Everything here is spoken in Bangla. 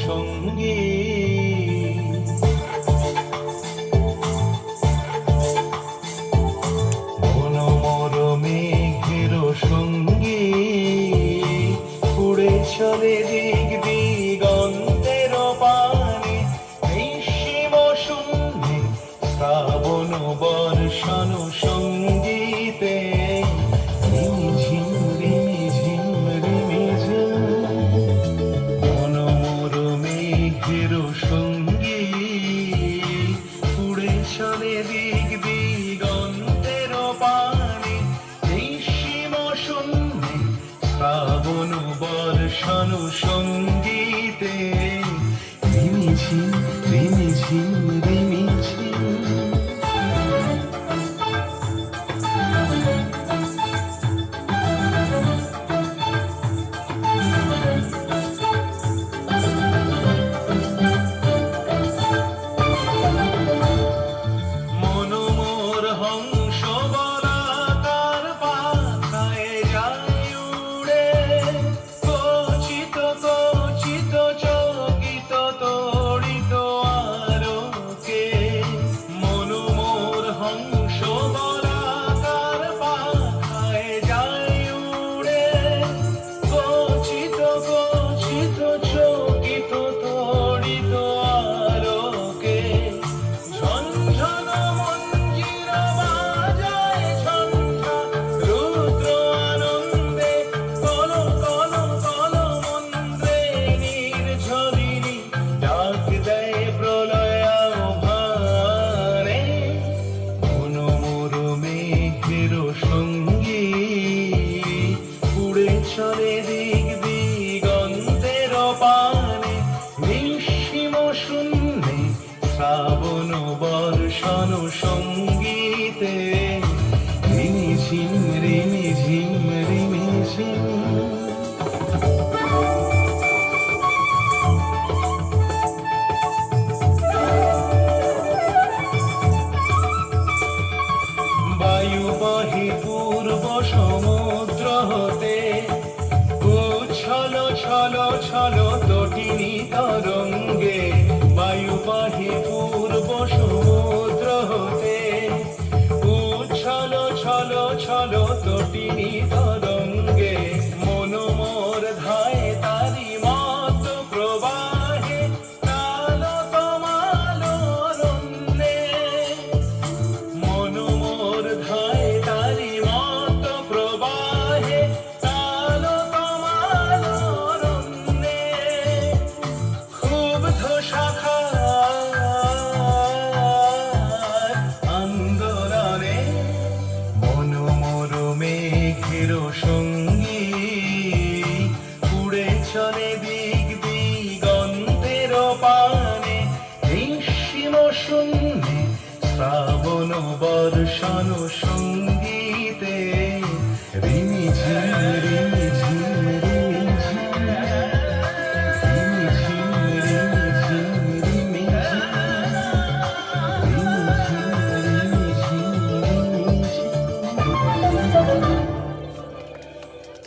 সঙ্গী মনোমর মেঘের সঙ্গী উড়ে চলে দিক দিগন্তের পানে নিঃসীম শূন্যে শ্রাবণ বর্ষণ সঙ্গীতে রিমিঝিম রিমিঝিম রিমিঝিম মনোমর মেঘের সঙ্গী উড়ে চলে দিক দিগন্তের পানে নিঃসীম শূন্যে শ্রাবণ বর্ষণ সঙ্গীতে রিমিঝিম রিমিঝিম রিমিঝিম সঙ্গী উড়ে চলে দিক দিগন্তের পানে নিঃসীম শূন্যে শ্রাবণ বর্ষণ সঙ্গীতে রিমিঝিম রিমিঝিম রিমিঝিম বায়ু বহে পূর্ব সমুদ্র হতে উচ্ছল ছল ছল তটিনী তরঙ্গে বায়ু বহে পূর্ব সমুদ্র হতে উচ্ছল ছল ছল তটিনী তরঙ্গে মনোমর ধায় তারি মত প্রবাহে কালো তমালো রন্যে মনোমর ধায় তারি মত প্রবাহে কালো তমালো রন্যে ক্ষুব্ধ শাখার আন্দোলনে মনোমর মেঘের সঙ্গী উড়ে চলে দিক দিগন্তের পানে নিঃসীম শূন্যে শ্রাবণ বর্ষণ সঙ্গী